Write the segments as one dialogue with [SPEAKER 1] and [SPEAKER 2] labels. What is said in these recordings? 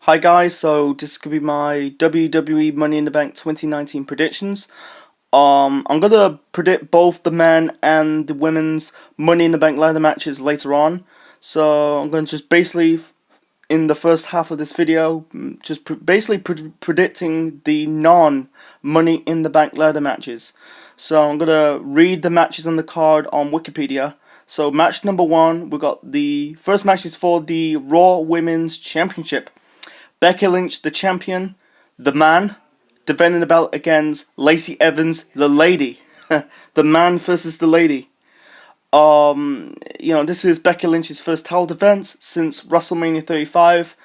[SPEAKER 1] Hi guys, so this could be my WWE Money in the Bank 2019 predictions. I'm gonna predict both the men and the women's Money in the Bank ladder matches later on. So I'm gonna just basically, in the first half of this video, just basically predicting the non-Money in the Bank ladder matches. So I'm gonna read the matches on the card on Wikipedia. So match number one, we got the first match is for the Raw Women's Championship. Becky Lynch, the champion, the man, defending the belt against Lacey Evans, the lady. The man versus the lady. This is Becky Lynch's first title defense since WrestleMania 35.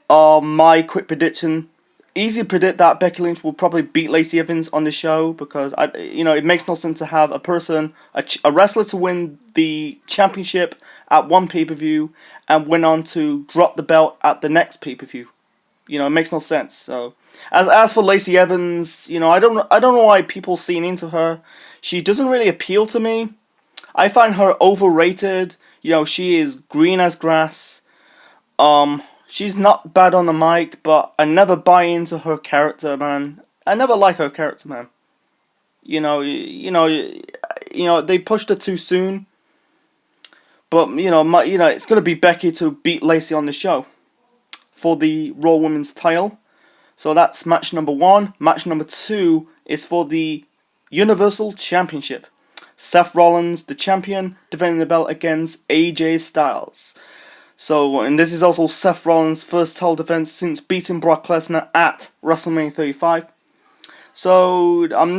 [SPEAKER 1] My quick prediction: easy to predict that Becky Lynch will probably beat Lacey Evans on the show because it makes no sense to have a wrestler to win the championship at one pay-per-view and went on to drop the belt at the next pay-per-view. It makes no sense. So, as for Lacey Evans, I don't know why people seeing into her. She doesn't really appeal to me. I find her overrated. She is green as grass. She's not bad on the mic, but I never buy into her character, man. I never like her character, man. They pushed her too soon. But it's gonna be Becky to beat Lacey on the show for the Raw Women's title. So that's match number one. Match number two is for the Universal Championship. Seth Rollins, the champion, defending the belt against AJ Styles. And this is also Seth Rollins' first title defense since beating Brock Lesnar at WrestleMania 35.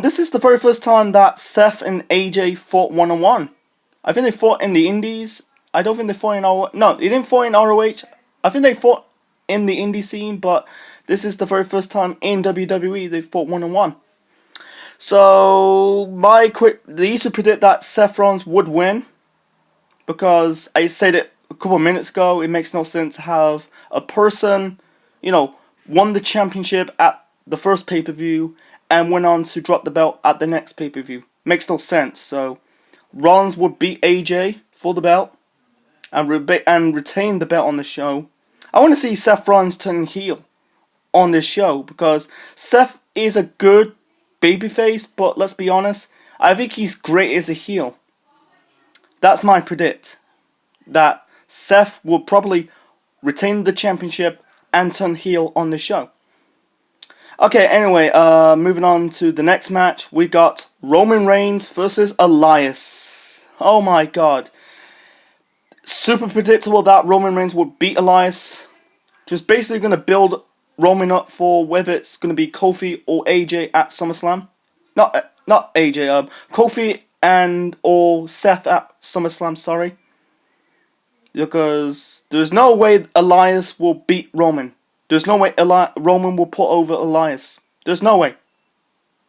[SPEAKER 1] This is the very first time that Seth and AJ fought one-on-one. I think they fought in the Indies. I don't think they fought in ROH. No, they didn't fight in ROH. I think they fought in the indie scene, but this is the very first time in WWE they fought one-on-one. So they used to predict that Seth Rollins would win because I said it a couple of minutes ago. It makes no sense to have a person, won the championship at the first pay-per-view and went on to drop the belt at the next pay-per-view. Makes no sense. So Rollins would beat AJ for the belt and retain the belt on the show. I want to see Seth Rollins turn heel on this show because Seth is a good babyface, but let's be honest, I think he's great as a heel. That's my predict. That Seth will probably retain the championship and turn heel on the show. Okay, anyway, moving on to the next match. We got Roman Reigns versus Elias. Oh my god. Super predictable that Roman Reigns would beat Elias. Just basically going to build Roman up for whether it's going to be Kofi or AJ at SummerSlam. Not AJ, Kofi or Seth at SummerSlam, sorry. Because there's no way Elias will beat Roman. There's no way Roman will put over Elias. There's no way.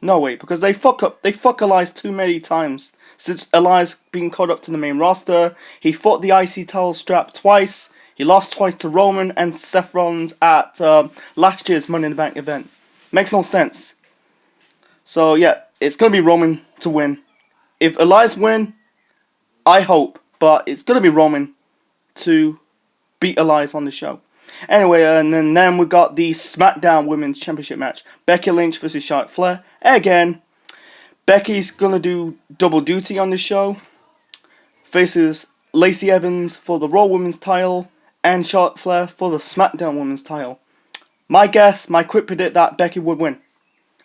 [SPEAKER 1] No way, because they fuck Elias too many times. Since Elias being called up to the main roster, he fought the IC title strap twice. He lost twice to Roman and Seth Rollins at last year's Money in the Bank event. Makes no sense. So yeah, it's gonna be Roman to win. If Elias win, I hope, but it's gonna be Roman to beat Elias on the show. Anyway, and then we got the SmackDown Women's Championship match. Becky Lynch versus Charlotte Flair. Again, Becky's gonna do double duty on the show. Faces Lacey Evans for the Raw Women's title and Charlotte Flair for the SmackDown Women's title. My quick predict that Becky would win.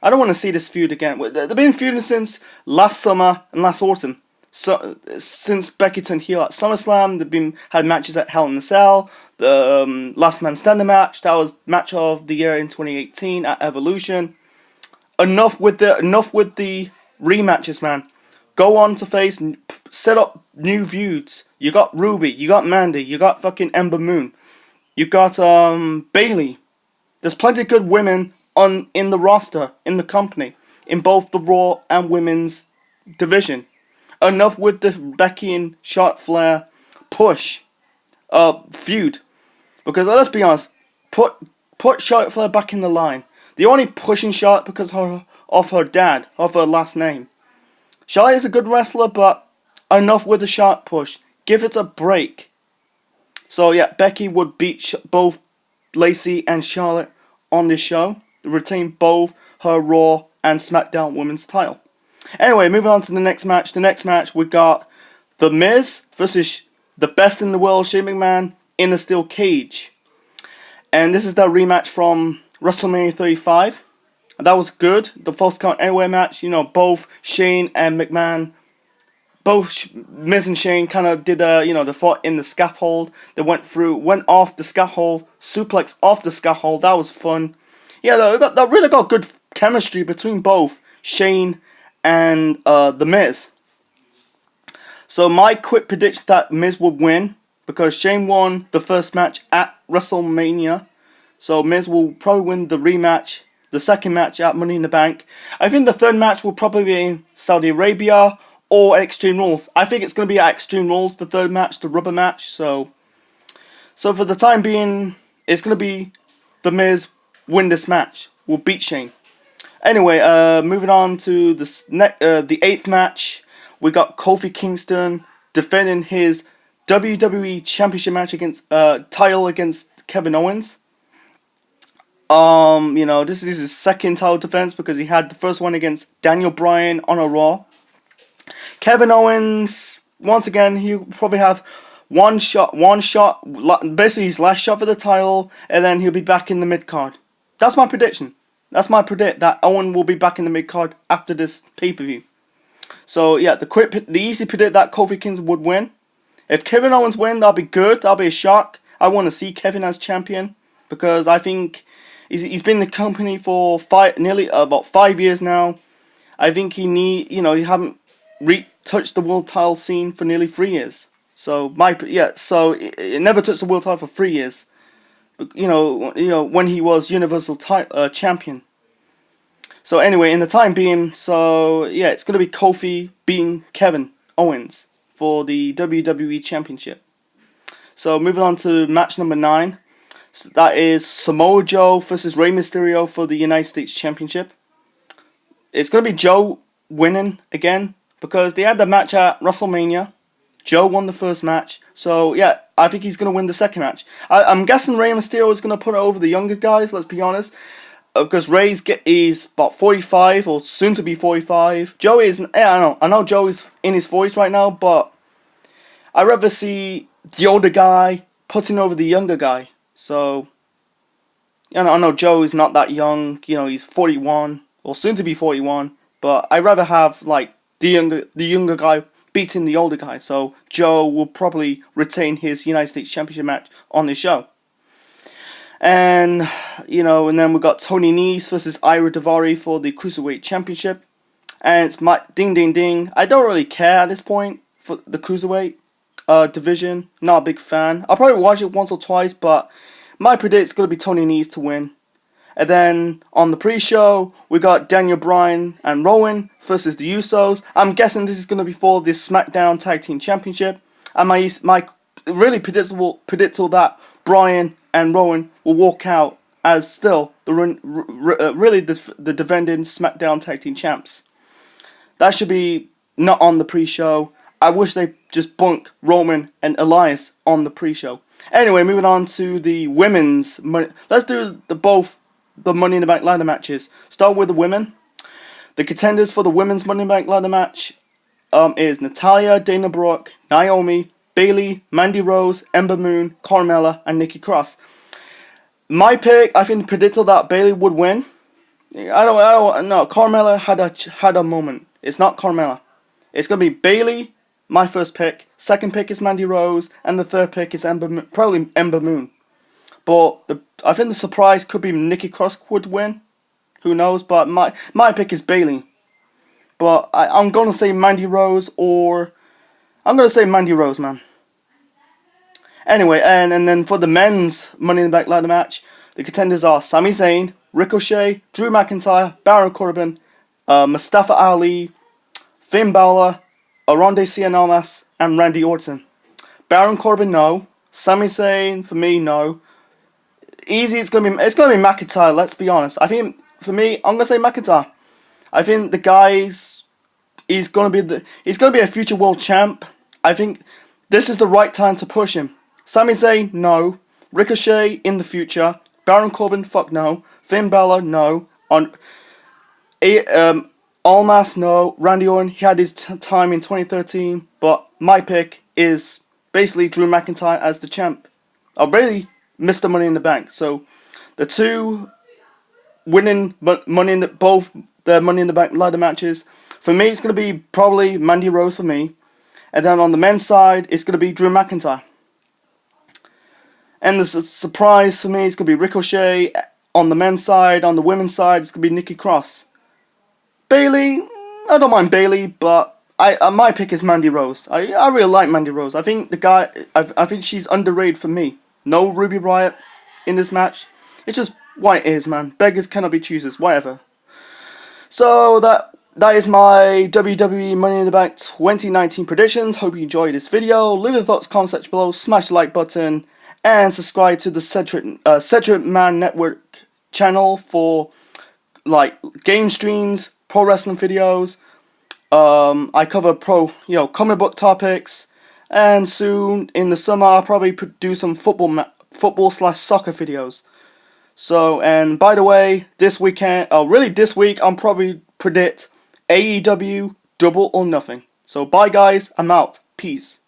[SPEAKER 1] I don't want to see this feud again. They've been feuding since last summer and last autumn. So since Becky turned heel at SummerSlam, they've had matches at Hell in a Cell. The Last Man Standing match, that was match of the year in 2018 at Evolution. Enough with the rematches, man. Go on to face, set up new feuds. You got Ruby, you got Mandy, you got fucking Ember Moon, you got Bayley. There's plenty of good women in the roster, in the company, in both the Raw and Women's division. Enough with the Becky and Charlotte Flair push feud. Because let's be honest, put Charlotte Flair back in the line. They're only pushing Charlotte because of her dad, of her last name. Charlotte is a good wrestler, but enough with the Charlotte push. Give it a break. So yeah, Becky would beat both Lacey and Charlotte on this show. Retain both her Raw and SmackDown Women's title. Anyway, moving on to the next match. The next match we got The Miz versus the best in the world, Shane McMahon, in a steel cage. And this is the rematch from WrestleMania 35. And that was good. The False Count Anywhere match. You know, both Shane and McMahon, both Miz and Shane kind of did the fought in the scaffold. They went off the scaffold, suplex off the scaffold. That was fun. Yeah, they really got good chemistry between both Shane and The Miz. So my quick prediction that Miz would win, because Shane won the first match at WrestleMania. So Miz will probably win the rematch, the second match at Money in the Bank. I think the third match will probably be in Saudi Arabia or Extreme Rules. I think it's going to be at Extreme Rules, the third match, the rubber match. So for the time being, it's going to be The Miz win this match. Will beat Shane. Anyway, moving on to the 8th match. We got Kofi Kingston defending his WWE Championship match title against Kevin Owens. This is his second title defense because he had the first one against Daniel Bryan on a Raw. Kevin Owens, once again, he'll probably have one shot, basically his last shot for the title, and then he'll be back in the mid-card. That's my prediction. That's my predict that Owen will be back in the mid-card after this pay-per-view. So yeah, the easy predict that Kofi Kingston would win. If Kevin Owens win, that'll be good. That'll be a shock. I want to see Kevin as champion because I think he's been in the company for nearly about 5 years now. I think he haven't touched the world title scene for nearly 3 years. So it never touched the world title for 3 years. When he was Universal Champion. So anyway, in the time being, it's going to be Kofi beating Kevin Owens for the WWE Championship. So moving on to match number 9. So that is Samoa Joe versus Rey Mysterio for the United States Championship. It's going to be Joe winning again because they had the match at WrestleMania. Joe won the first match. So yeah, I think he's going to win the second match. I'm guessing Rey Mysterio is going to put it over the younger guys, let's be honest. Because he's about 45 or soon to be 45. Joe is, I know Joe is in his 40s right now, but I'd rather see the older guy putting over the younger guy. So, I know Joe is not that young. He's 41 or soon to be 41. But I'd rather have the younger guy beating the older guy. So Joe will probably retain his United States Championship match on this show. And then we got Tony Nese versus Ira Daivari for the Cruiserweight Championship. And it's my ding ding ding. I don't really care at this point for the Cruiserweight division. Not a big fan. I'll probably watch it once or twice, but my predict is going to be Tony Nese to win. And then on the pre-show, we got Daniel Bryan and Rowan versus the Usos. I'm guessing this is going to be for the SmackDown Tag Team Championship. And my really predictable that Bryan and Rowan will walk out as still the defending SmackDown Tag Team Champs. That should be not on the pre-show. I wish they just bunk Roman and Elias on the pre-show. Anyway, moving on to the women's money. Let's do the Money in the Bank ladder matches. Start with the women. The contenders for the women's Money in the Bank ladder match is Natalya, Dana Brooke, Naomi, Bayley, Mandy Rose, Ember Moon, Carmella, and Nikki Cross. My pick, I think, predicted that Bayley would win. I don't know. Carmella had a moment. It's not Carmella. It's gonna be Bayley, my first pick. Second pick is Mandy Rose, and the third pick is probably Ember Moon. But I think the surprise could be Nikki Cross would win. Who knows? But my pick is Bayley. But I'm gonna say Mandy Rose man. Anyway, and then for the men's Money in the Bank ladder match, the contenders are Sami Zayn, Ricochet, Drew McIntyre, Baron Corbin, Mustafa Ali, Finn Balor, Oronde Cianomas, and Randy Orton. Baron Corbin, no. Sami Zayn, for me, no. Easy, it's gonna be McIntyre. Let's be honest. I think for me, I'm gonna say McIntyre. I think the guy's he's gonna be a future world champ. I think this is the right time to push him. Sami Zayn, no. Ricochet in the future. Baron Corbin, fuck no. Finn Balor, no. Almas, no. Randy Orton, he had his time in 2013, but my pick is basically Drew McIntyre as the champ. Really Mr. Money in the Bank. So the two winning both the Money in the Bank ladder matches. For me, it's going to be probably Mandy Rose for me. And then on the men's side, it's going to be Drew McIntyre. And the surprise for me is going to be Ricochet on the men's side. On the women's side, it's going to be Nikki Cross. Bayley, I don't mind Bayley, but my pick is Mandy Rose. I really like Mandy Rose. I think I think she's underrated for me. No Ruby Riott in this match. It's just what it is, man. Beggars cannot be choosers. Whatever. So that is my WWE Money in the Bank 2019 predictions. Hope you enjoyed this video. Leave your thoughts, comment section below. Smash the like button and subscribe to the Cedric Man Network channel for like game streams, pro wrestling videos. I cover comic book topics, and soon in the summer I'll probably do some football/soccer videos. So, and by the way, this week I'm probably predict AEW Double or Nothing. So bye guys, I'm out. Peace.